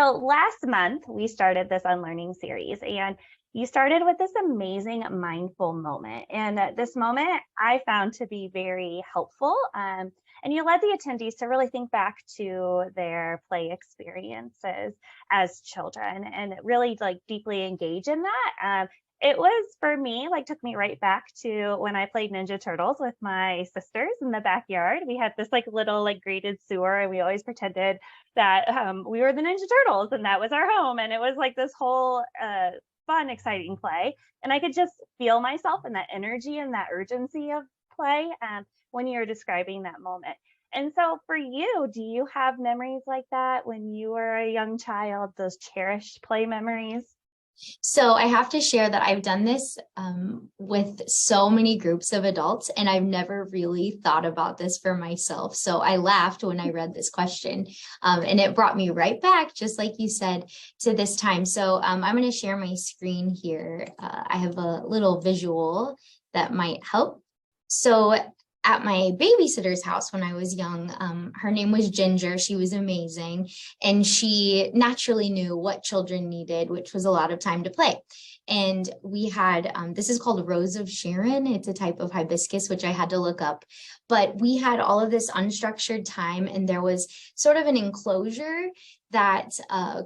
So last month, we started this unlearning series, and you started with this amazing mindful moment. And this moment I found to be very helpful. And you led the attendees to really think back to their play experiences as children and really like deeply engage in that. It was for me, like, took me right back to when I played Ninja Turtles with my sisters in the backyard. We had this like little like graded sewer, and we always pretended that we were the Ninja Turtles and that was our home. And it was like this whole fun, exciting play. And I could just feel myself in that energy and that urgency of play when you're describing that moment. And so for you, do you have memories like that when you were a young child, those cherished play memories? So I have to share that I've done this with so many groups of adults, and I've never really thought about this for myself. So I laughed when I read this question, and it brought me right back, just like you said, to this time. So I'm going to share my screen here. I have a little visual that might help. So at my babysitter's house when I was young, her name was Ginger. She was amazing. And she naturally knew what children needed, which was a lot of time to play. And we had, this is called Rose of Sharon. It's a type of hibiscus, which I had to look up. But we had all of this unstructured time, and there was sort of an enclosure that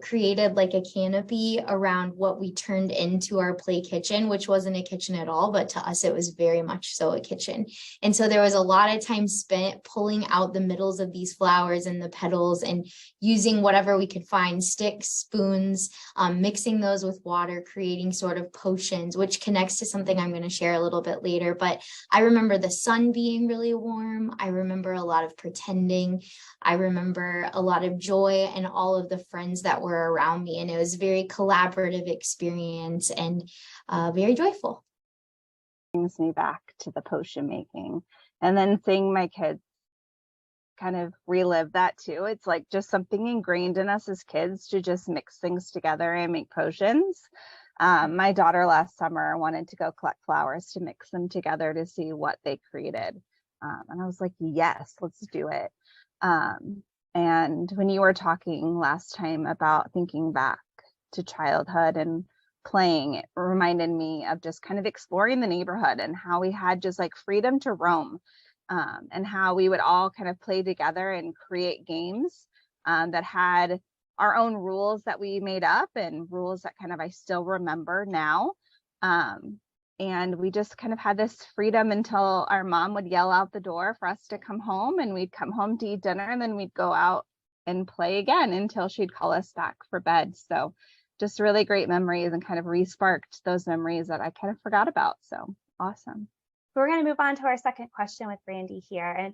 created like a canopy around what we turned into our play kitchen, which wasn't a kitchen at all, but to us it was very much so a kitchen. And so there was a lot of time spent pulling out the middles of these flowers and the petals and using whatever we could find, sticks, spoons, mixing those with water, creating sort of potions, which connects to something I'm going to share a little bit later. But I remember the sun being really warm. I remember a lot of pretending. I remember a lot of joy and all of the friends that were around me. And it was a very collaborative experience and very joyful. Brings me back to the potion making, and then seeing my kids kind of relive that too. It's like just something ingrained in us as kids to just mix things together and make potions. My daughter last summer wanted to go collect flowers to mix them together to see what they created. And I was like, yes, let's do it. And when you were talking last time about thinking back to childhood and playing, it reminded me of just kind of exploring the neighborhood and how we had just like freedom to roam, and how we would all kind of play together and create games that had our own rules that we made up, and rules that kind of I still remember now. And we just kind of had this freedom until our mom would yell out the door for us to come home, and we'd come home to eat dinner, and then we'd go out and play again until she'd call us back for bed. So just really great memories, and kind of re-sparked those memories that I kind of forgot about. So awesome. We're going to move on to our second question with Brandy here. And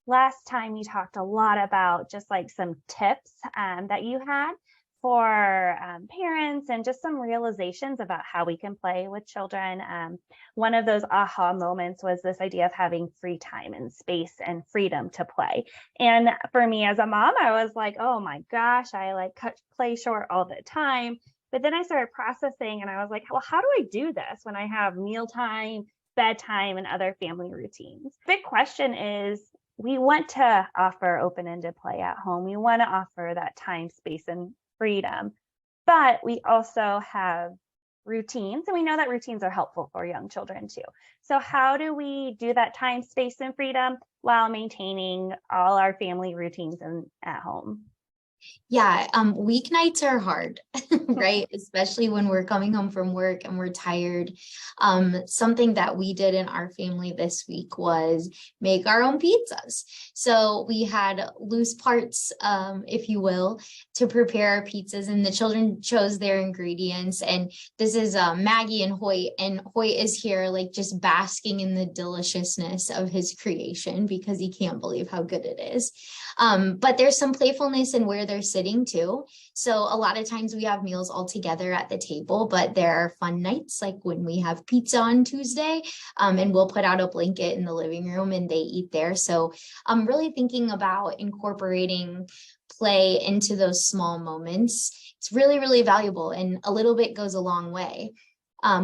last time you talked a lot about just like some tips that you had for parents and just some realizations about how we can play with children. One of those aha moments was this idea of having free time and space and freedom to play. And for me as a mom, I was like, oh my gosh, I like cut play short all the time. But then I started processing, and I was like, well, how do I do this when I have mealtime, bedtime, and other family routines? Big question is, we want to offer open-ended play at home. We want to offer that time, space, and freedom, but we also have routines, and we know that routines are helpful for young children too. So how do we do that time, space, and freedom while maintaining all our family routines at home? Yeah, weeknights are hard, right? Especially when we're coming home from work and we're tired. Something that we did in our family this week was make our own pizzas. So we had loose parts, if you will, to prepare our pizzas, and the children chose their ingredients. And this is Maggie and Hoyt is here like just basking in the deliciousness of his creation because he can't believe how good it is. But there's some playfulness in where they're sitting too. So a lot of times we have meals all together at the table, but there are fun nights like when we have pizza on Tuesday, and we'll put out a blanket in the living room and they eat there. So I'm really thinking about incorporating play into those small moments. It's really, really valuable, and a little bit goes a long way.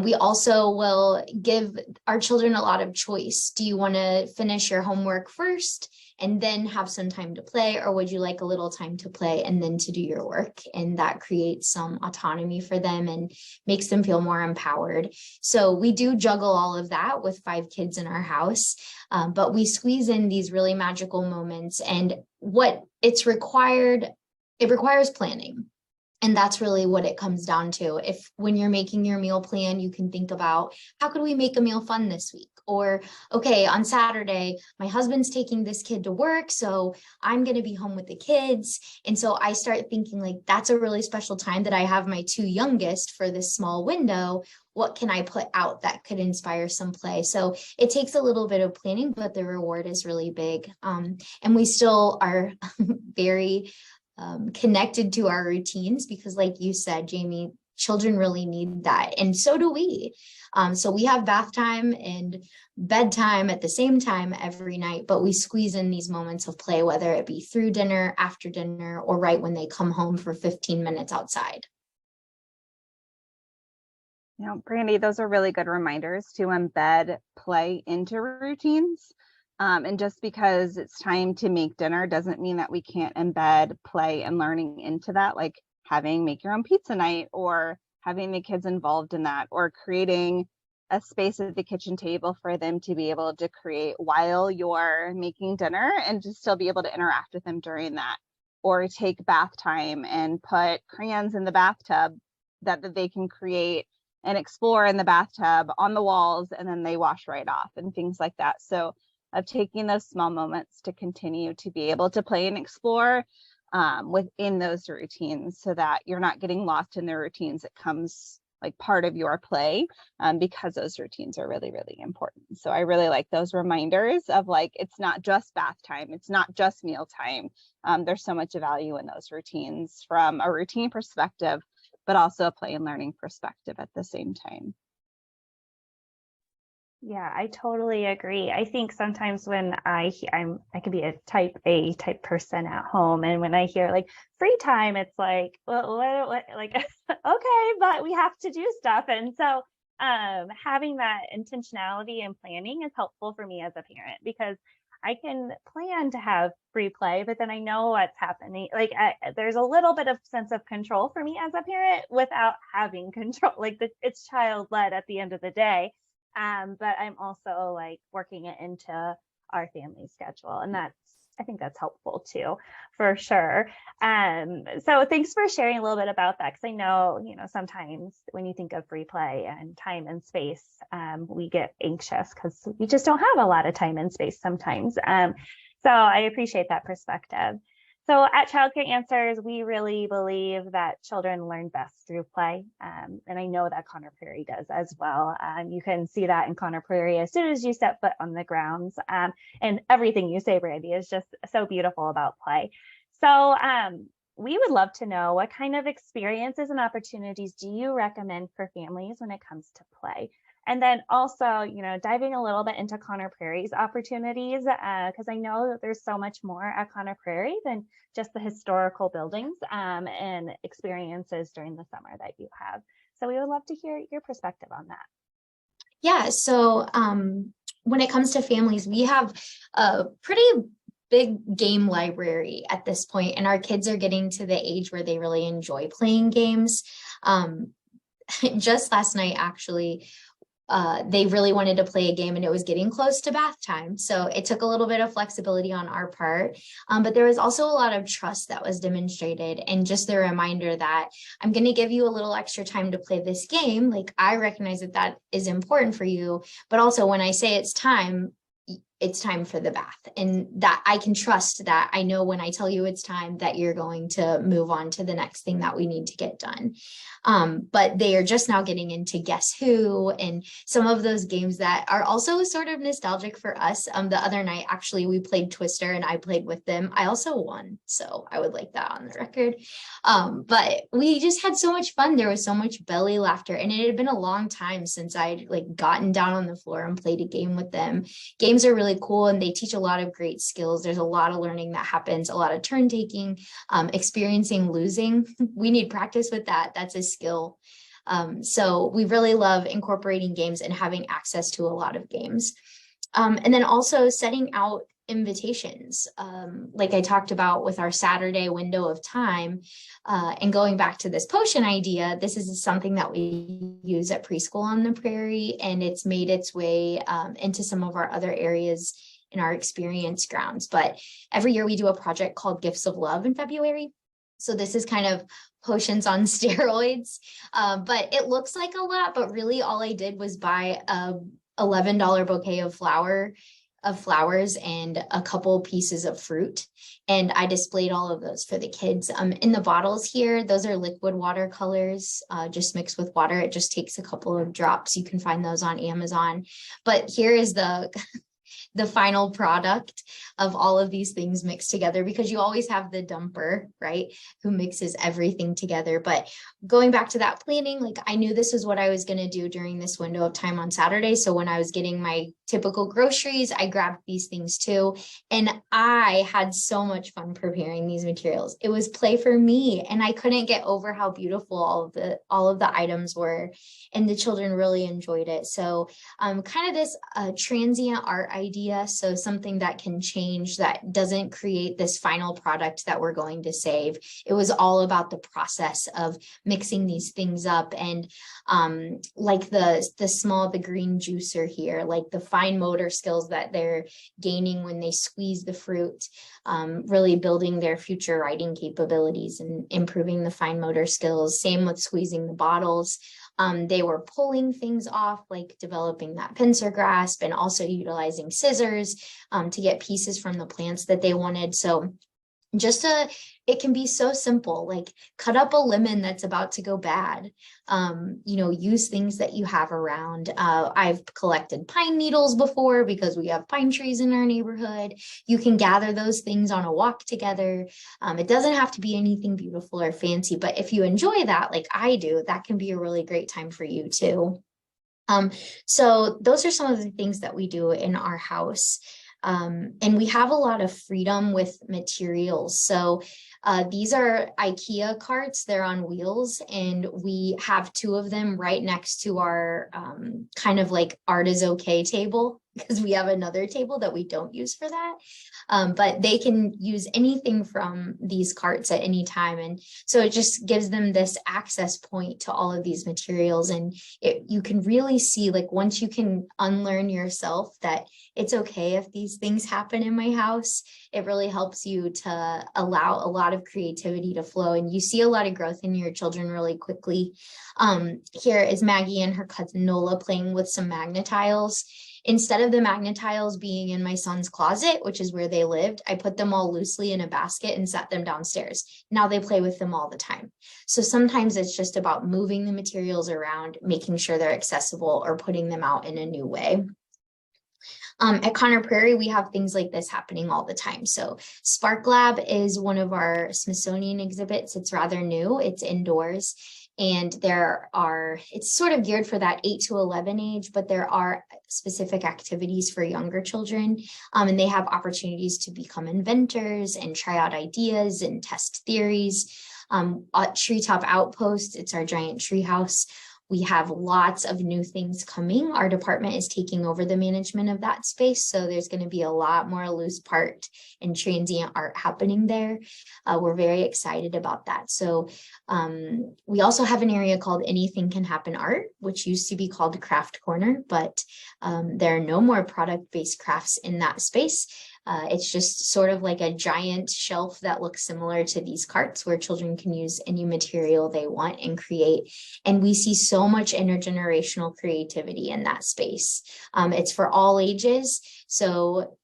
We also will give our children a lot of choice. Do you want to finish your homework first? and then have some time to play? Or would you like a little time to play and then to do your work? And that creates some autonomy for them and makes them feel more empowered. So we do juggle all of that with 5 kids in our house, but we squeeze in these really magical moments. And what it requires planning. And that's really what it comes down to. If when you're making your meal plan, you can think about, how could we make a meal fun this week? Or, okay, on Saturday, my husband's taking this kid to work, so I'm going to be home with the kids. And so I start thinking, like, that's a really special time that I have my 2 youngest for this small window. What can I put out that could inspire some play? So it takes a little bit of planning, but the reward is really big. And we still are very connected to our routines, because like you said, Jamie, children really need that. And so do we. So we have bath time and bedtime at the same time every night, but we squeeze in these moments of play, whether it be through dinner, after dinner, or right when they come home for 15 minutes outside. You know, Brandy, those are really good reminders to embed play into routines. And just because it's time to make dinner doesn't mean that we can't embed play and learning into that, like having make your own pizza night, or having the kids involved in that, or creating a space at the kitchen table for them to be able to create while you're making dinner and to still be able to interact with them during that. Or take bath time and put crayons in the bathtub that they can create and explore in the bathtub on the walls, and then they wash right off and things like that. So of taking those small moments to continue to be able to play and explore within those routines, so that you're not getting lost in the routines. It comes like part of your play, because those routines are really, really important. So I really like those reminders of, like, it's not just bath time, it's not just meal time. There's so much value in those routines from a routine perspective, but also a play and learning perspective at the same time. Yeah, I totally agree. I think sometimes when I can be a type A type person at home, and when I hear like free time, it's like, well, what like okay, but we have to do stuff. And so having that intentionality and planning is helpful for me as a parent, because I can plan to have free play, but then I know what's happening. Like there's a little bit of sense of control for me as a parent without having control. Like it's child led at the end of the day. But I'm also like working it into our family schedule, and I think that's helpful too, for sure. So thanks for sharing a little bit about that, because I know, sometimes when you think of free play and time and space, we get anxious because we just don't have a lot of time and space sometimes. So I appreciate that perspective. So at Childcare Answers, we really believe that children learn best through play. And I know that Conner Prairie does as well. You can see that in Conner Prairie as soon as you step foot on the grounds. And everything you say, Brandy, is just so beautiful about play. So we would love to know, what kind of experiences and opportunities do you recommend for families when it comes to play? And then also, diving a little bit into Conner Prairie's opportunities, because I know that there's so much more at Conner Prairie than just the historical buildings and experiences during the summer that you have. So we would love to hear your perspective on that. Yeah, so when it comes to families, we have a pretty big game library at this point, and our kids are getting to the age where they really enjoy playing games. Just last night, actually, they really wanted to play a game, and it was getting close to bath time. So it took a little bit of flexibility on our part. But there was also a lot of trust that was demonstrated, and just the reminder that I'm going to give you a little extra time to play this game. Like, I recognize that is important for you, but also when I say it's time for the bath, and that I can trust that I know when I tell you it's time that you're going to move on to the next thing that we need to get done. But they are just now getting into Guess Who and some of those games that are also sort of nostalgic for us. The other night, actually, we played Twister and I played with them. I also won, so I would like that on the record. But we just had so much fun. There was so much belly laughter, and it had been a long time since I'd gotten down on the floor and played a game with them. Games are really cool, and they teach a lot of great skills. There's a lot of learning that happens, a lot of turn taking, experiencing losing. We need practice with that. That's a skill. So we really love incorporating games and having access to a lot of games. And then also setting out invitations, like I talked about with our Saturday window of time. And going back to this potion idea, this is something that we use at Preschool on the Prairie, and it's made its way into some of our other areas in our experience grounds. But every year we do a project called Gifts of Love in February. So this is kind of potions on steroids, but it looks like a lot, but really all I did was buy a $11 bouquet of flowers and a couple pieces of fruit. And I displayed all of those for the kids. In the bottles here, those are liquid watercolors, just mixed with water. It just takes a couple of drops. You can find those on Amazon. But here is the final product of all of these things mixed together, because you always have the dumper, right, who mixes everything together. But going back to that planning, like I knew this is what I was going to do during this window of time on Saturday. So when I was getting my typical groceries, I grabbed these things too. And I had so much fun preparing these materials. It was play for me, and I couldn't get over how beautiful all of the items were, and the children really enjoyed it. So kind of this transient art idea, so something that can change, that doesn't create this final product that we're going to save. It was all about the process of mixing these things up. And like the green juicer here, like the fine motor skills that they're gaining when they squeeze the fruit, really building their future writing capabilities and improving the fine motor skills. Same with squeezing the bottles. They were pulling things off, like developing that pincer grasp, and also utilizing scissors to get pieces from the plants that they wanted. So it can be so simple, like cut up a lemon that's about to go bad. Use things that you have around. I've collected pine needles before because we have pine trees in our neighborhood. You can gather those things on a walk together. It doesn't have to be anything beautiful or fancy, but if you enjoy that, like I do, that can be a really great time for you too. So those are some of the things that we do in our house. And we have a lot of freedom with materials. So these are IKEA carts. They're on wheels, and we have two of them right next to our kind of like art is okay table, because we have another table that we don't use for that. But they can use anything from these carts at any time. And so it just gives them this access point to all of these materials. And you can really see, like, once you can unlearn yourself that it's okay if these things happen in my house, it really helps you to allow a lot of creativity to flow. And you see a lot of growth in your children really quickly. Here is Maggie and her cousin Nola playing with some magnetiles. Instead of the magnetiles being in my son's closet, which is where they lived, I put them all loosely in a basket and set them downstairs. Now they play with them all the time. So sometimes it's just about moving the materials around, making sure they're accessible, or putting them out in a new way. At Conner Prairie, we have things like this happening all the time. So Spark Lab is one of our Smithsonian exhibits. It's rather new. It's indoors. And it's sort of geared for that 8 to 11 age, but there are specific activities for younger children. And they have opportunities to become inventors and try out ideas and test theories. At Treetop Outpost, it's our giant tree house. We have lots of new things coming. Our department is taking over the management of that space, so there's going to be a lot more loose part and transient art happening there. We're very excited about that. So we also have an area called Anything Can Happen Art, which used to be called Craft Corner, but there are no more product-based crafts in that space. It's just sort of like a giant shelf that looks similar to these carts, where children can use any material they want and create. And we see so much intergenerational creativity in that space. It's for all ages. So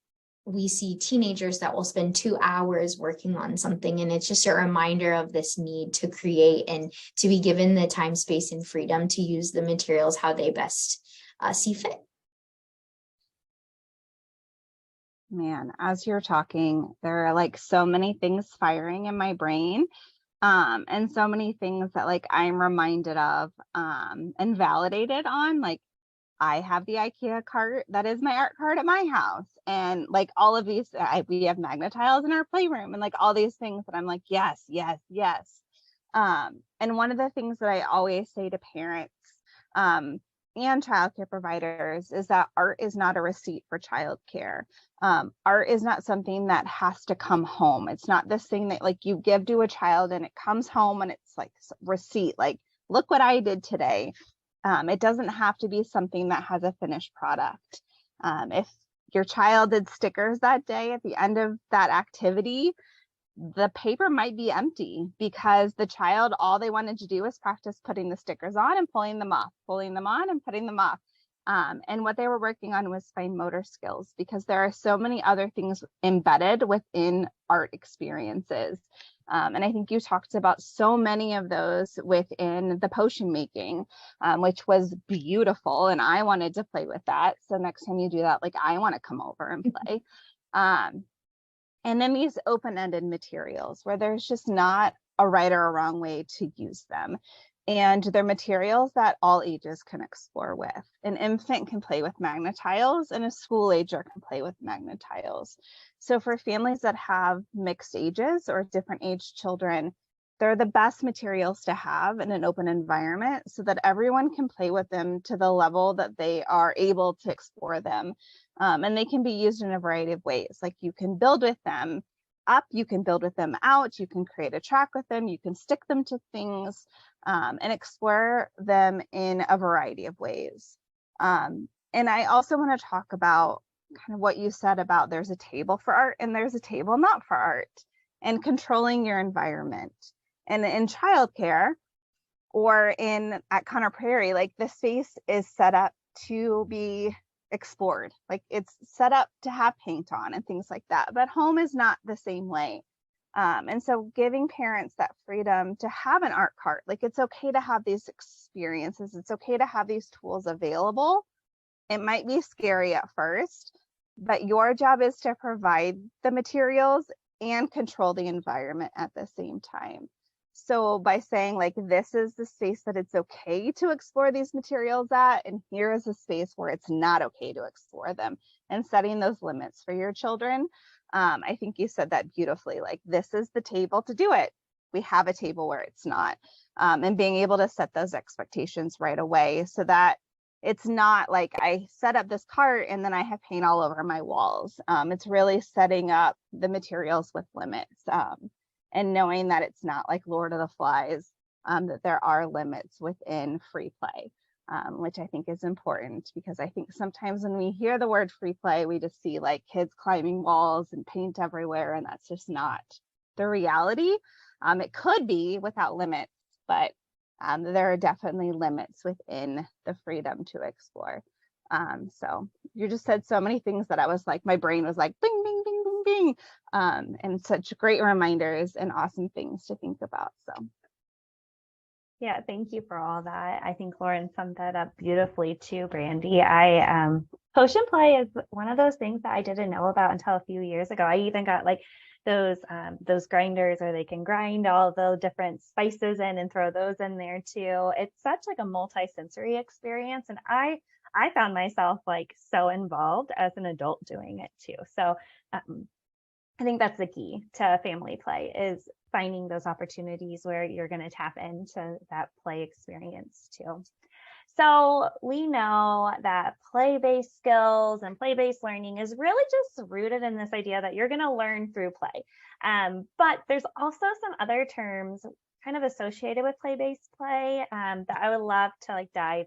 we see teenagers that will spend 2 hours working on something. And it's just a reminder of this need to create and to be given the time, space, and freedom to use the materials how they best see fit. Man, as you're talking, there are like so many things firing in my brain, and so many things that like I'm reminded of and validated on. Like, I have the IKEA cart that is my art cart at my house, and like all of these, we have magnetiles in our playroom, and like all these things that I'm like, yes, yes, yes. And one of the things that I always say to parents, and childcare providers is that art is not a receipt for childcare. Art is not something that has to come home. It's not this thing that like you give to a child and it comes home and it's like receipt, like, look what I did today. It doesn't have to be something that has a finished product. If your child did stickers that day at the end of that activity, the paper might be empty because the child, all they wanted to do was practice putting the stickers on and pulling them off, pulling them on and putting them off. And what they were working on was fine motor skills, because there are so many other things embedded within art experiences. And I think you talked about so many of those within the potion making, which was beautiful. And I wanted to play with that. So next time you do that, like, I want to come over and play. And then these open-ended materials where there's just not a right or a wrong way to use them. And they're materials that all ages can explore with. An infant can play with magnetiles and a school ager can play with magnetiles. So for families that have mixed ages or different age children, they're the best materials to have in an open environment so that everyone can play with them to the level that they are able to explore them. And they can be used in a variety of ways. Like, you can build with them up, you can build with them out, you can create a track with them, you can stick them to things, and explore them in a variety of ways. And I also want to talk about kind of what you said about there's a table for art and there's a table not for art, and controlling your environment. And in childcare or at Conner Prairie, like, the space is set up to be explored. Like, it's set up to have paint on and things like that. But home is not the same way. And so giving parents that freedom to have an art cart, like, it's okay to have these experiences. It's okay to have these tools available. It might be scary at first, but your job is to provide the materials and control the environment at the same time. So by saying, like, this is the space that it's okay to explore these materials at, and here is a space where it's not okay to explore them, and setting those limits for your children. I think you said that beautifully. Like, this is the table to do it. We have a table where it's not, and being able to set those expectations right away so that it's not like I set up this cart and then I have paint all over my walls. It's really setting up the materials with limits. And knowing that it's not like Lord of the Flies, that there are limits within free play, which I think is important, because I think sometimes when we hear the word free play, we just see like kids climbing walls and paint everywhere, and that's just not the reality. It could be without limits, but there are definitely limits within the freedom to explore. So you just said so many things that I was like, my brain was like, bing, bing, bing, bing, bing. And such great reminders and awesome things to think about. So. Yeah, thank you for all that. I think Lauren summed that up beautifully too, Brandy. Potion play is one of those things that I didn't know about until a few years ago. I even got like those grinders where they can grind all the different spices in and throw those in there too. It's such like a multi-sensory experience, and I found myself like so involved as an adult doing it too. So I think that's the key to family play, is finding those opportunities where you're going to tap into that play experience too. So we know that play-based skills and play-based learning is really just rooted in this idea that you're going to learn through play. But there's also some other terms kind of associated with play-based play that I would love to like dive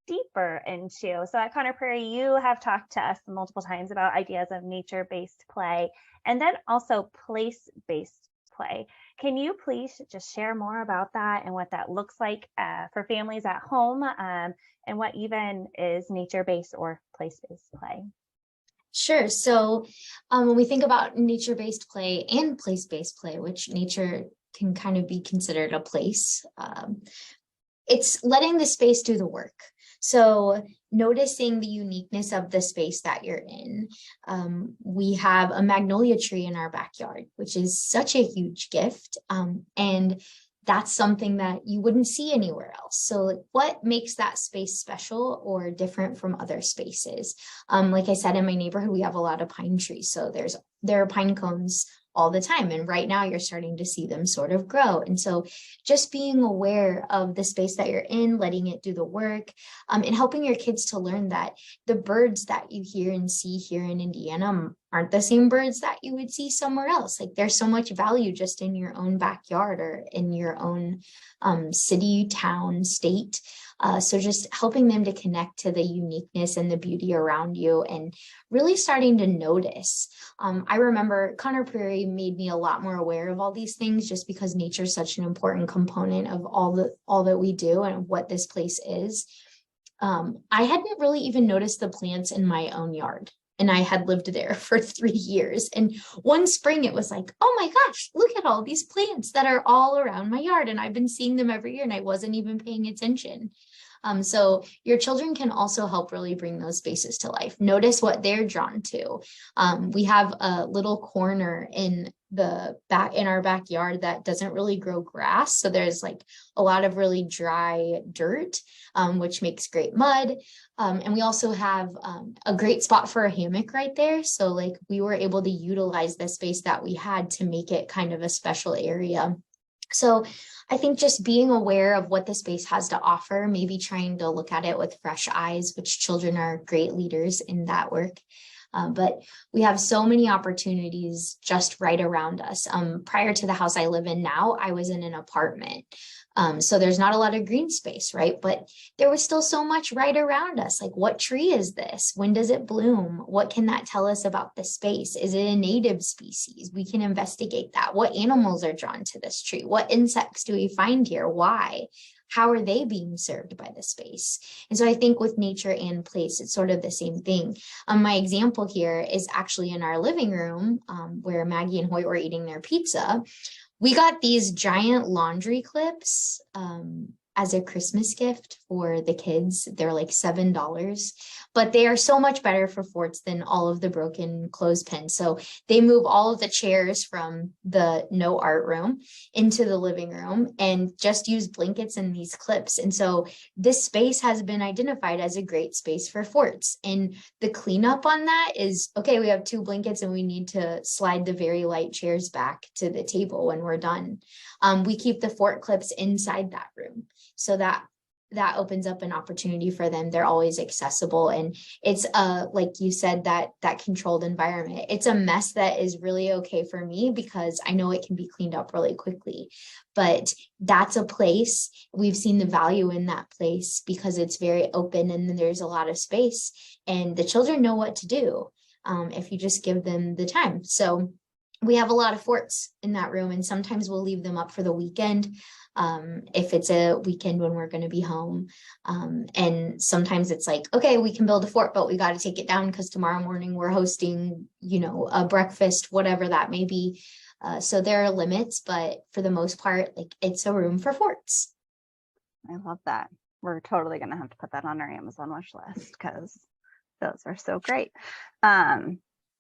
deeper into. So at Conner Prairie, you have talked to us multiple times about ideas of nature-based play and then also place-based play. Can you please just share more about that and what that looks like for families at home, and what even is nature-based or place-based play? Sure. So when we think about nature-based play and place-based play, which nature can kind of be considered a place, it's letting the space do the work. So noticing the uniqueness of the space that you're in. We have a magnolia tree in our backyard, which is such a huge gift. And that's something that you wouldn't see anywhere else. So like, what makes that space special or different from other spaces? Like I said, in my neighborhood, we have a lot of pine trees. So there are pine cones all the time. And right now you're starting to see them sort of grow. And so just being aware of the space that you're in, letting it do the work, and helping your kids to learn that the birds that you hear and see here in Indiana aren't the same birds that you would see somewhere else. Like there's so much value just in your own backyard or in your own city, town, state. So just helping them to connect to the uniqueness and the beauty around you and really starting to notice. I remember Conner Prairie made me a lot more aware of all these things just because nature is such an important component of all that we do and what this place is. I hadn't really even noticed the plants in my own yard. And I had lived there for 3 years. And one spring it was like, oh my gosh, look at all these plants that are all around my yard. And I've been seeing them every year and I wasn't even paying attention. So your children can also help really bring those spaces to life. Notice what they're drawn to. We have a little corner in our backyard that doesn't really grow grass. So there's like a lot of really dry dirt, which makes great mud. And we also have a great spot for a hammock right there. So like we were able to utilize the space that we had to make it kind of a special area. So I think just being aware of what the space has to offer, maybe trying to look at it with fresh eyes, which children are great leaders in that work. But we have so many opportunities just right around us. Prior to the house I live in now, I was in an apartment. So there's not a lot of green space, right? But there was still so much right around us. Like, what tree is this? When does it bloom? What can that tell us about the space? Is it a native species? We can investigate that. What animals are drawn to this tree? What insects do we find here? Why? How are they being served by the space? And so I think with nature and place, it's sort of the same thing. My example here is actually in our living room where Maggie and Hoyt were eating their pizza. We got these giant laundry clips as a Christmas gift for the kids. They're like $7, but they are so much better for forts than all of the broken clothespins. So they move all of the chairs from the no art room into the living room and just use blankets and these clips. And so this space has been identified as a great space for forts. And the cleanup on that is, okay, we have 2 blankets and we need to slide the very light chairs back to the table when we're done. We keep the fort clips inside that room, so that opens up an opportunity for them. They're always accessible. And it's like you said, that controlled environment. It's a mess that is really okay for me because I know it can be cleaned up really quickly. But that's a place, we've seen the value in that place because it's very open and then there's a lot of space and the children know what to do if you just give them the time. So we have a lot of forts in that room and sometimes we'll leave them up for the weekend. If it's a weekend when we're going to be home. And sometimes it's like, okay, we can build a fort, but we got to take it down because tomorrow morning we're hosting, a breakfast, whatever that may be. So there are limits, but for the most part, like it's a room for forts. I love that. We're totally going to have to put that on our Amazon wish list because those are so great.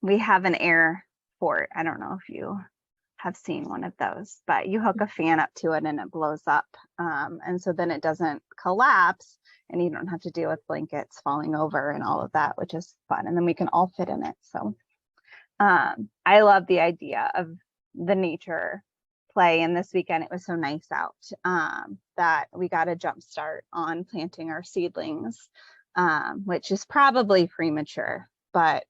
We have an air fort. I don't know if you have seen one of those, but you hook a fan up to it and it blows up. And so then it doesn't collapse and you don't have to deal with blankets falling over and all of that, which is fun. And then we can all fit in it. So I love the idea of the nature play. And this weekend, it was so nice out that we got a jump start on planting our seedlings, which is probably premature, but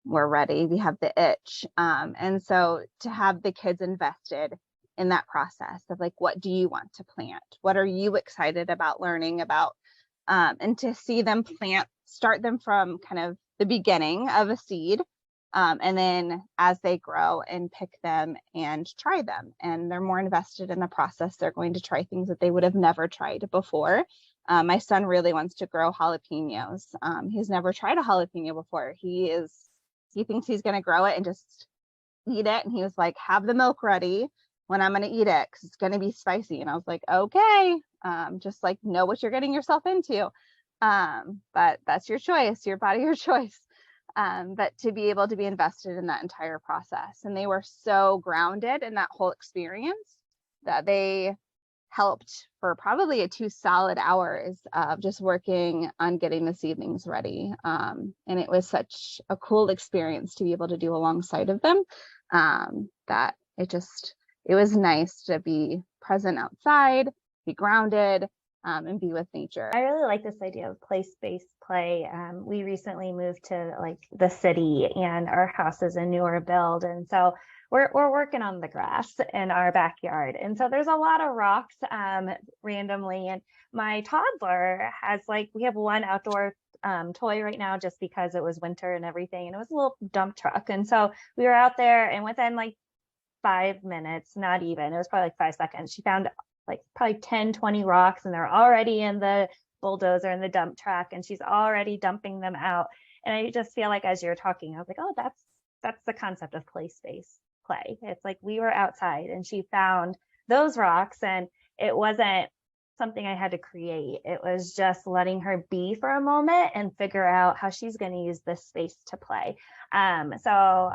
we're ready. We have the itch. And so to have the kids invested in that process of like, what do you want to plant? What are you excited about learning about? And to see them start them from kind of the beginning of a seed. And then as they grow and pick them and try them, and they're more invested in the process, they're going to try things that they would have never tried before. My son really wants to grow jalapenos. He's never tried a jalapeno before. He thinks he's going to grow it and just eat it. And he was like, have the milk ready when I'm going to eat it because it's going to be spicy. And I was like, okay, just like know what you're getting yourself into. But that's your choice, your body, your choice. But to be able to be invested in that entire process. And they were so grounded in that whole experience that they helped for probably 2 solid hours of just working on getting the seedlings ready. And it was such a cool experience to be able to do alongside of them. that it was nice to be present outside, be grounded, and be with nature. I really like this idea of place-based play. We recently moved to like the city, and our house is a newer build, and so we're working on the grass in our backyard, and so there's a lot of rocks randomly. And my toddler has we have one outdoor toy right now just because it was winter and everything, and it was a little dump truck, and so we were out there, and within 5 minutes, not even, it was probably 5 seconds, she found probably 10, 20 rocks, and they're already in the bulldozer and the dump truck, and she's already dumping them out. And I just feel like as you're talking, I was like, oh, that's the concept of place-based play. It's like we were outside and she found those rocks, and it wasn't something I had to create. It was just letting her be for a moment and figure out how she's going to use this space to play. So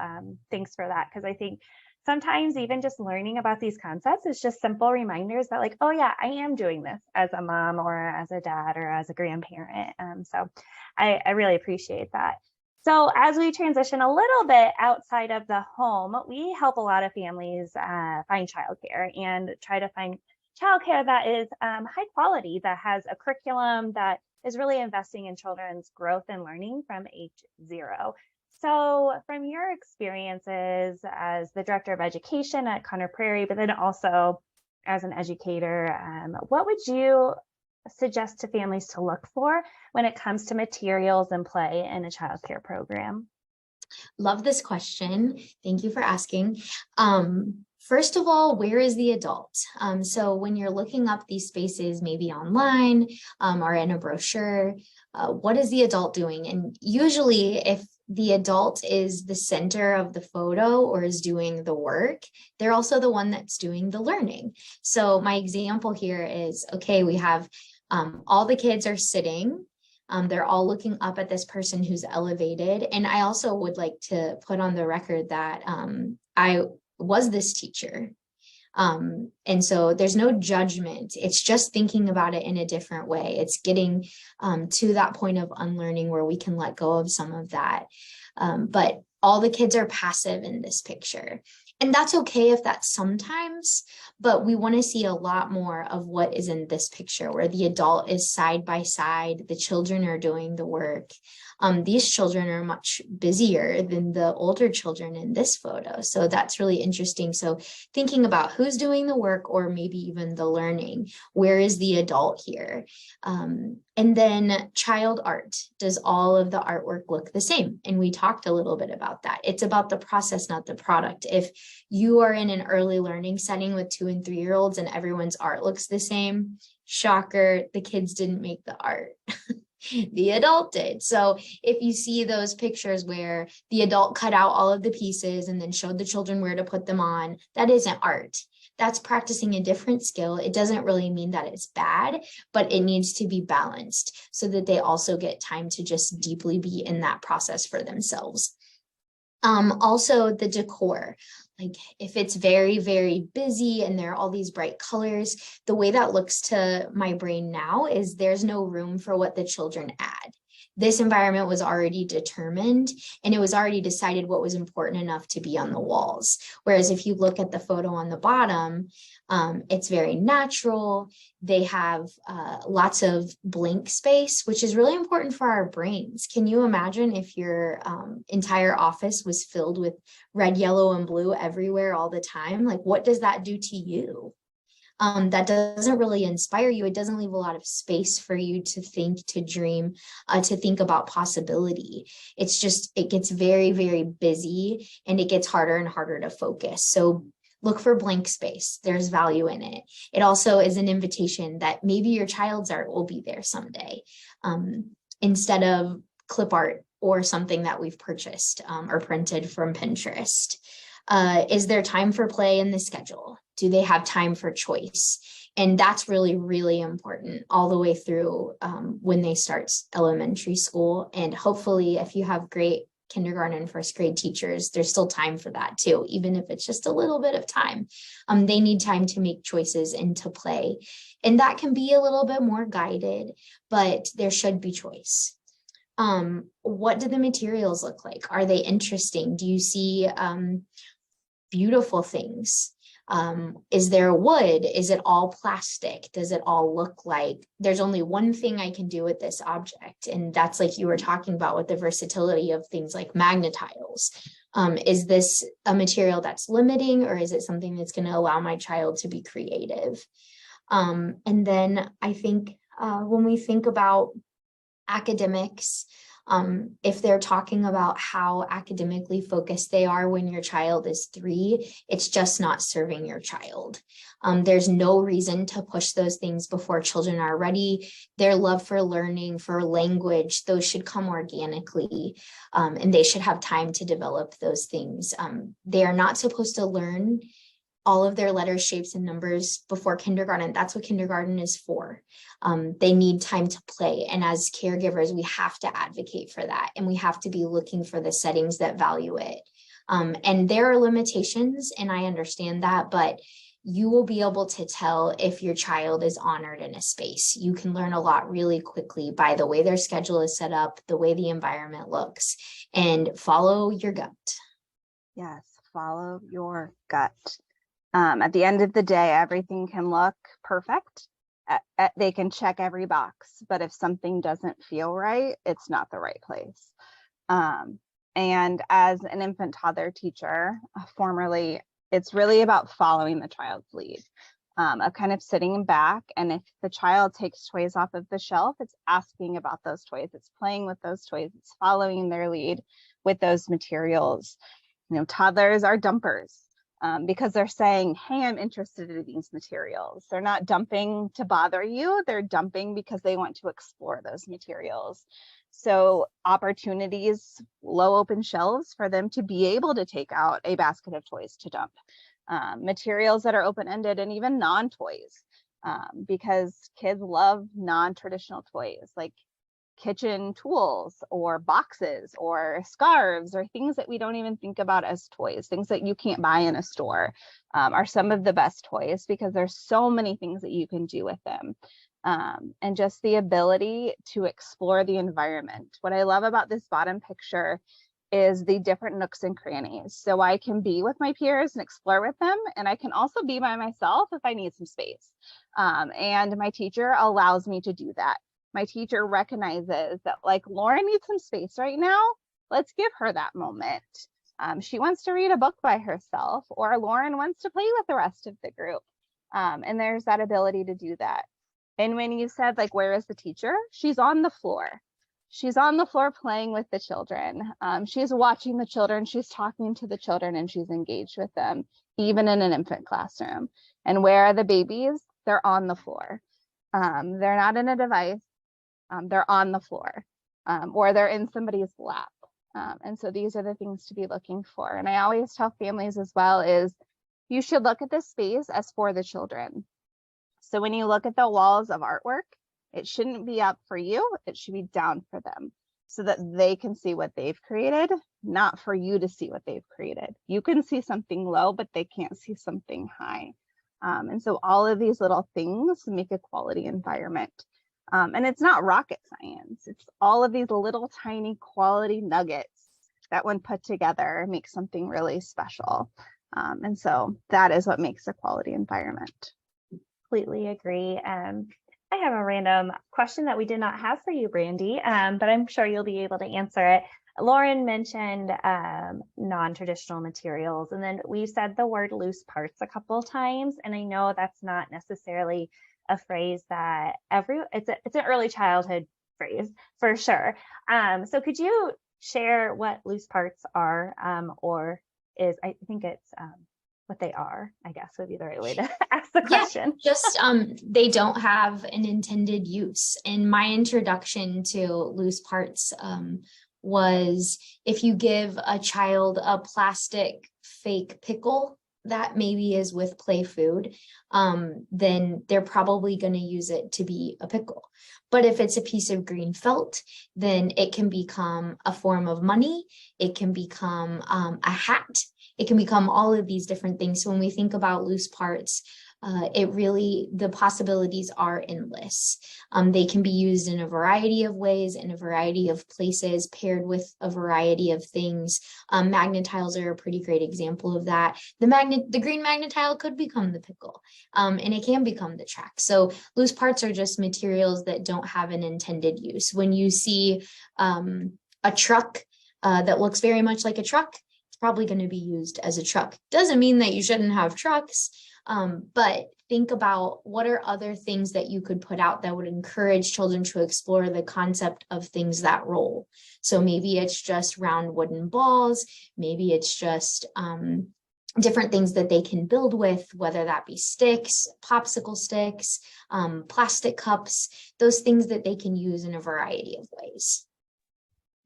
thanks for that, because I think sometimes even just learning about these concepts is just simple reminders that oh yeah, I am doing this as a mom or as a dad or as a grandparent. So I really appreciate that. So as we transition a little bit outside of the home, we help a lot of families find childcare and try to find childcare that is high quality, that has a curriculum that is really investing in children's growth and learning from age 0. So from your experiences as the director of education at Conner Prairie, but then also as an educator, what would you suggest to families to look for when it comes to materials and play in a childcare program? Love this question. Thank you for asking. First of all, where is the adult? So when you're looking up these spaces, maybe online or in a brochure, what is the adult doing? And usually if the adult is the center of the photo or is doing the work, they're also the one that's doing the learning. So my example here is, okay, we have all the kids are sitting. They're all looking up at this person who's elevated. And I also would like to put on the record that I was this teacher. And so there's no judgment. It's just thinking about it in a different way. It's getting to that point of unlearning where we can let go of some of that. But all the kids are passive in this picture. And that's okay if that's sometimes, but we want to see a lot more of what is in this picture where the adult is side by side, the children are doing the work. These children are much busier than the older children in this photo. So that's really interesting. So thinking about who's doing the work or maybe even the learning, where is the adult here? And then child art, does all of the artwork look the same? And we talked a little bit about that. It's about the process, not the product. If you are in an early learning setting with 2 and 3-year-olds and everyone's art looks the same, shocker, the kids didn't make the art. The adult did. So if you see those pictures where the adult cut out all of the pieces and then showed the children where to put them on, that isn't art. That's practicing a different skill. It doesn't really mean that it's bad, but it needs to be balanced so that they also get time to just deeply be in that process for themselves. Also the decor. Like if it's very, very busy and there are all these bright colors, the way that looks to my brain now is there's no room for what the children add. This environment was already determined and it was already decided what was important enough to be on the walls. Whereas if you look at the photo on the bottom, it's very natural. They have lots of blank space, which is really important for our brains. Can you imagine if your entire office was filled with red, yellow, and blue everywhere all the time? Like, what does that do to you? That doesn't really inspire you. It doesn't leave a lot of space for you to think, to dream, to think about possibility. It's just, it gets very, very busy and it gets harder and harder to focus. So look for blank space. There's value in it. It also is an invitation that maybe your child's art will be there someday, instead of clip art or something that we've purchased or printed from Pinterest. Is there time for play in the schedule? Do they have time for choice? And that's really, really important all the way through when they start elementary school. And hopefully if you have great kindergarten and first grade teachers, there's still time for that too, even if it's just a little bit of time. They need time to make choices and to play. And that can be a little bit more guided, but there should be choice. What do the materials look like? Are they interesting? Do you see beautiful things. Is there wood? Is it all plastic? Does it all look like there's only one thing I can do with this object? And that's like you were talking about with the versatility of things like magnetiles. Is this a material that's limiting, or is it something that's going to allow my child to be creative? And then I think when we think about academics, if they're talking about how academically focused they are when your child is 3, it's just not serving your child. There's no reason to push those things before children are ready. Their love for learning, for language, those should come organically, and they should have time to develop those things. They are not supposed to learn all of their letters, shapes, and numbers before kindergarten. That's what kindergarten is for. They need time to play. And as caregivers, we have to advocate for that. And we have to be looking for the settings that value it. And there are limitations, and I understand that, but you will be able to tell if your child is honored in a space. You can learn a lot really quickly by the way their schedule is set up, the way the environment looks, and follow your gut. Yes, follow your gut. At the end of the day, everything can look perfect. They can check every box, but if something doesn't feel right, it's not the right place. And as an infant toddler teacher, formerly, it's really about following the child's lead, of kind of sitting back. And if the child takes toys off of the shelf, it's asking about those toys. It's playing with those toys. It's following their lead with those materials. You know, toddlers are dumpers. Because they're saying, hey, I'm interested in these materials. They're not dumping to bother you. They're dumping because they want to explore those materials. So opportunities, low open shelves for them to be able to take out a basket of toys to dump. Materials that are open-ended and even non-toys, because kids love non-traditional toys like kitchen tools or boxes or scarves or things that we don't even think about as toys, things that you can't buy in a store, are some of the best toys because there's so many things that you can do with them. And just the ability to explore the environment. What I love about this bottom picture is the different nooks and crannies. So I can be with my peers and explore with them, and I can also be by myself if I need some space. And my teacher allows me to do that. My teacher recognizes that, like, Lauren needs some space right now. Let's give her that moment. She wants to read a book by herself, or Lauren wants to play with the rest of the group. And there's that ability to do that. And when you said, like, where is the teacher? She's on the floor. She's on the floor playing with the children. She's watching the children. She's talking to the children, and she's engaged with them, even in an infant classroom. And where are the babies? They're on the floor. They're not in a device. They're on the floor, or they're in somebody's lap. And so these are the things to be looking for. And I always tell families as well is you should look at this space as for the children. So when you look at the walls of artwork, it shouldn't be up for you. It should be down for them so that they can see what they've created, not for you to see what they've created. You can see something low, but they can't see something high. And so all of these little things make a quality environment. And it's not rocket science. It's all of these little tiny quality nuggets that when put together make something really special. And so that is what makes a quality environment. Completely agree. I have a random question that we did not have for you, Brandy, but I'm sure you'll be able to answer it. Lauren mentioned non-traditional materials, and then we said the word loose parts a couple of times, and I know that's not necessarily a phrase that it's an early childhood phrase for sure. So could you share what loose parts are, or is, I think it's what they are, I guess would be the right way to ask the question. Yeah, just they don't have an intended use. And my introduction to loose parts was if you give a child a plastic fake pickle that maybe is with play food, then they're probably going to use it to be a pickle. But if it's a piece of green felt, then it can become a form of money. It can become a hat. It can become all of these different things. So when we think about loose parts, the possibilities are endless. They can be used in a variety of ways, in a variety of places, paired with a variety of things. Magnet tiles are a pretty great example of that. The green magnet tile could become the pickle, and it can become the track. So loose parts are just materials that don't have an intended use. When you see a truck that looks very much like a truck, it's probably going to be used as a truck. Doesn't mean that you shouldn't have trucks. But think about what are other things that you could put out that would encourage children to explore the concept of things that roll. So maybe it's just round wooden balls. Maybe it's just different things that they can build with, whether that be sticks, popsicle sticks, plastic cups, those things that they can use in a variety of ways.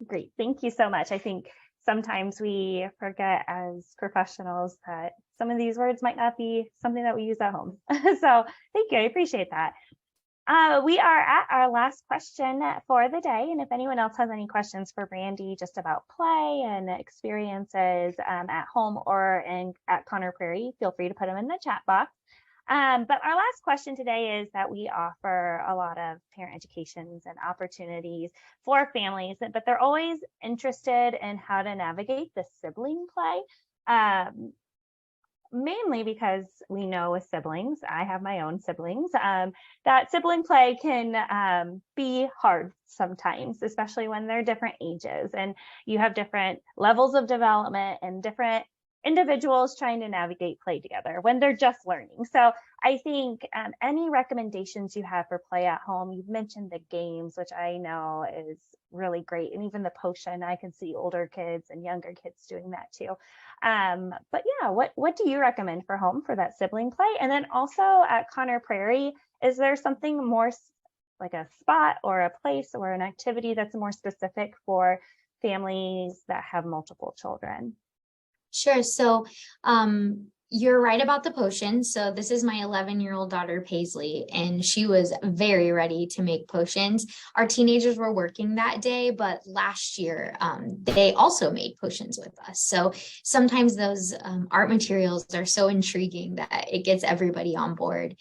Great. Thank you so much. I think sometimes we forget as professionals that some of these words might not be something that we use at home. So thank you. I appreciate that. We are at our last question for the day. And if anyone else has any questions for Brandy just about play and experiences at home or at Conner Prairie, feel free to put them in the chat box. But our last question today is that we offer a lot of parent educations and opportunities for families, but they're always interested in how to navigate the sibling play. Mainly because we know with siblings, I have my own siblings, that sibling play can be hard sometimes, especially when they're different ages and you have different levels of development and different individuals trying to navigate play together when they're just learning. So I think any recommendations you have for play at home, you've mentioned the games, which I know is really great. And even the potion, I can see older kids and younger kids doing that too. But yeah, what do you recommend for home for that sibling play? And then also at Conner Prairie, is there something more like a spot or a place or an activity that's more specific for families that have multiple children? Sure. So you're right about the potion. So this is my 11-year-old daughter, Paisley, and she was very ready to make potions. Our teenagers were working that day, but last year they also made potions with us. So sometimes those art materials are so intriguing that it gets everybody on board.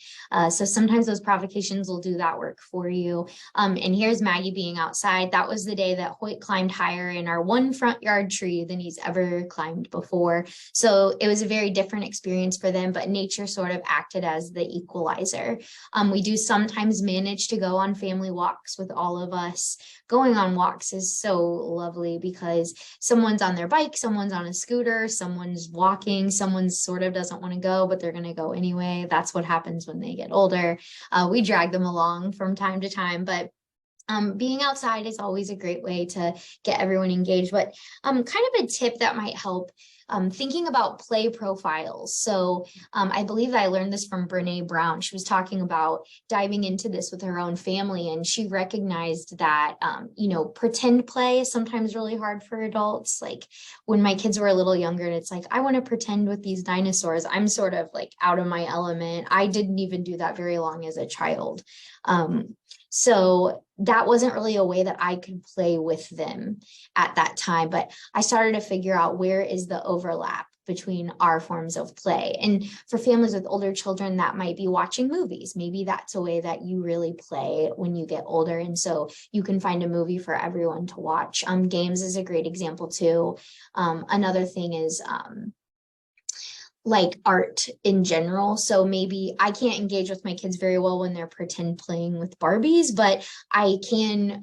So sometimes those provocations will do that work for you. And here's Maggie being outside. That was the day that Hoyt climbed higher in our one front yard tree than he's ever climbed before. So it was a very different experience for them, but nature sort of acted as the equalizer. We do sometimes manage to go on family walks with all of us. Going on walks is so lovely because someone's on their bike, someone's on a scooter, someone's walking, someone sort of doesn't want to go, but they're going to go anyway. That's what happens when they get older. We drag them along from time to time, but being outside is always a great way to get everyone engaged. But kind of a tip that might help, thinking about play profiles. So I believe that I learned this from Brene Brown. She was talking about diving into this with her own family, and she recognized that, pretend play is sometimes really hard for adults. Like when my kids were a little younger and it's like, I want to pretend with these dinosaurs. I'm sort of like out of my element. I didn't even do that very long as a child. So that wasn't really a way that I could play with them at that time, but I started to figure out where is the overlap between our forms of play. And for families with older children, that might be watching movies. Maybe that's a way that you really play when you get older. And so you can find a movie for everyone to watch. Games is a great example too. Another thing is, like art in general. So maybe I can't engage with my kids very well when they're pretend playing with Barbies, but I can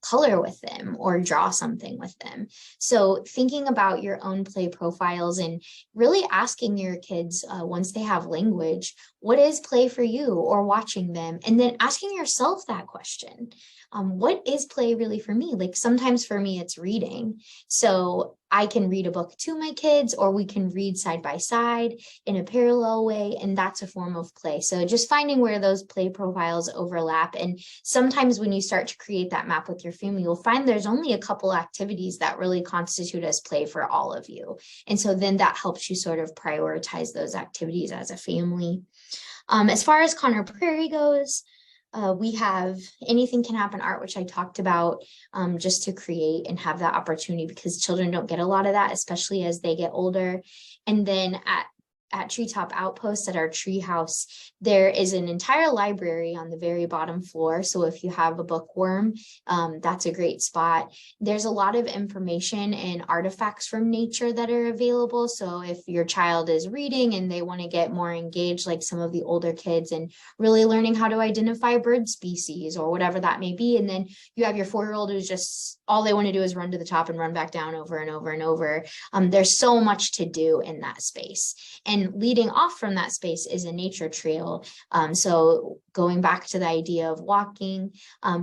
color with them or draw something with them. So thinking about your own play profiles and really asking your kids once they have language, what is play for you, or watching them, and then asking yourself that question. What is play really for me? Like sometimes for me, it's reading. So I can read a book to my kids, or we can read side by side in a parallel way. And that's a form of play. So just finding where those play profiles overlap. And sometimes when you start to create that map with your family, you'll find there's only a couple activities that really constitute as play for all of you. And so then that helps you sort of prioritize those activities as a family. As far as Conner Prairie goes, we have Anything Can Happen art, which I talked about, just to create and have that opportunity, because children don't get a lot of that, especially as they get older. And then at Treetop Outpost at our tree house, there is an entire library on the very bottom floor. So if you have a bookworm, that's a great spot. There's a lot of information and artifacts from nature that are available. So if your child is reading and they want to get more engaged, like some of the older kids, and really learning how to identify bird species or whatever that may be. And then you have your 4-year-old who's just, all they want to do is run to the top and run back down over and over and over. There's so much to do in that space. And leading off from that space is a nature trail. So going back to the idea of walking,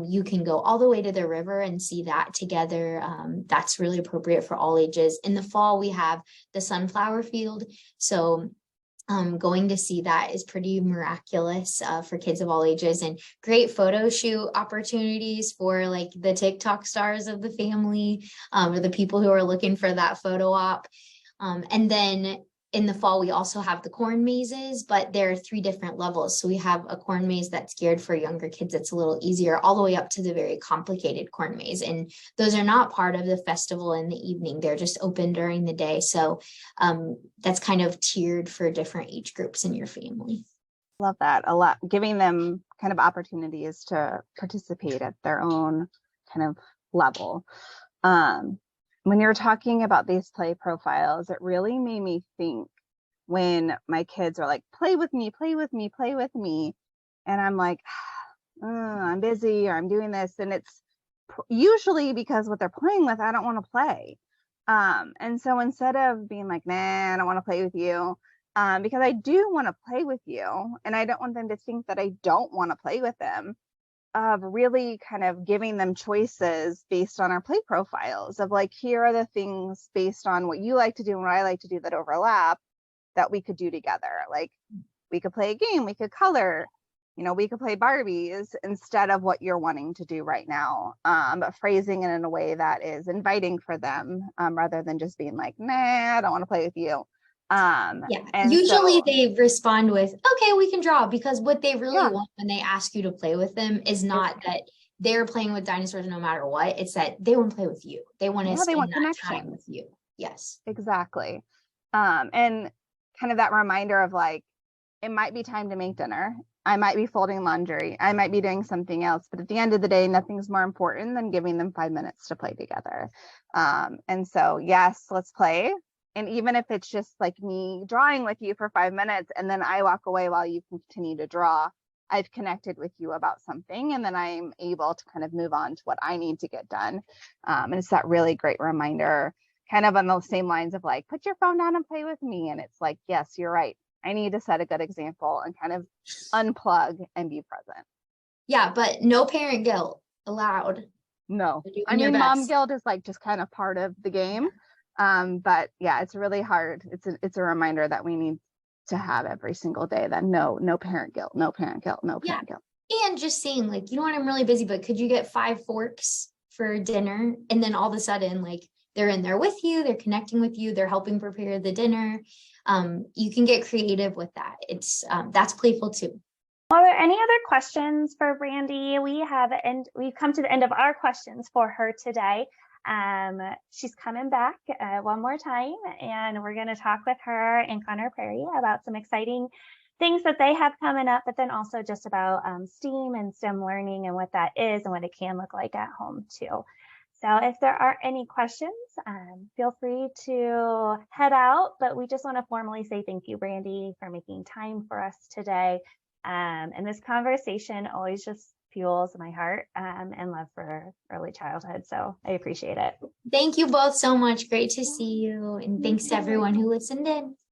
you can go all the way to the river and see that together. That's really appropriate for all ages. In the fall, we have the sunflower field. So going to see that is pretty miraculous for kids of all ages, and great photo shoot opportunities for like the TikTok stars of the family, or the people who are looking for that photo op. And then in the fall, we also have the corn mazes, but there are 3 different levels. So we have a corn maze that's geared for younger kids. It's a little easier, all the way up to the very complicated corn maze. And those are not part of the festival in the evening. They're just open during the day. So that's kind of tiered for different age groups in your family. Love that a lot. Giving them kind of opportunities to participate at their own kind of level. When you're talking about these play profiles, it really made me think when my kids are like, play with me, play with me, play with me. And I'm like, I'm busy, or I'm doing this. And it's usually because what they're playing with, I don't want to play. And so instead of being like, nah, I don't want to play with you, because I do want to play with you, and I don't want them to think that I don't want to play with them, of really kind of giving them choices based on our play profiles of like, here are the things based on what you like to do and what I like to do that overlap that we could do together. Like we could play a game, we could color, we could play Barbies instead of what you're wanting to do right now, but phrasing it in a way that is inviting for them, rather than just being like, nah, I don't want to play with you. And usually they respond with, okay, we can draw, because what they really want when they ask you to play with them is not that they're playing with dinosaurs no matter what. It's that they want to play with you. They want to spend that time with you. Yes, exactly. And kind of that reminder of like, it might be time to make dinner. I might be folding laundry. I might be doing something else, but at the end of the day, nothing's more important than giving them 5 minutes to play together. And so, yes, let's play. And even if it's just like me drawing with you for 5 minutes and then I walk away while you continue to draw, I've connected with you about something, and then I'm able to kind of move on to what I need to get done. And it's that really great reminder, kind of on those same lines of like, put your phone down and play with me. And it's like, yes, you're right. I need to set a good example and kind of unplug and be present. Yeah, but no parent guilt allowed. No, I mean, mom guilt is like just kind of part of the game. But yeah, it's really hard. It's a reminder that we need to have every single day that no parent guilt, no parent guilt, no parent guilt. And just saying like, I'm really busy, but could you get 5 forks for dinner? And then all of a sudden, like, they're in there with you, they're connecting with you, they're helping prepare the dinner. You can get creative with that. It's that's playful too. Are there any other questions for Brandy? We've come to the end of our questions for her today. She's coming back one more time, and we're going to talk with her and Conner Prairie about some exciting things that they have coming up, but then also just about STEAM and STEM learning and what that is and what it can look like at home too. So if there are any questions, feel free to head out, but we just want to formally say thank you, Brandy, for making time for us today. And this conversation always just fuels my heart and love for early childhood. So I appreciate it. Thank you both so much. Great to see you. And thanks to everyone who listened in.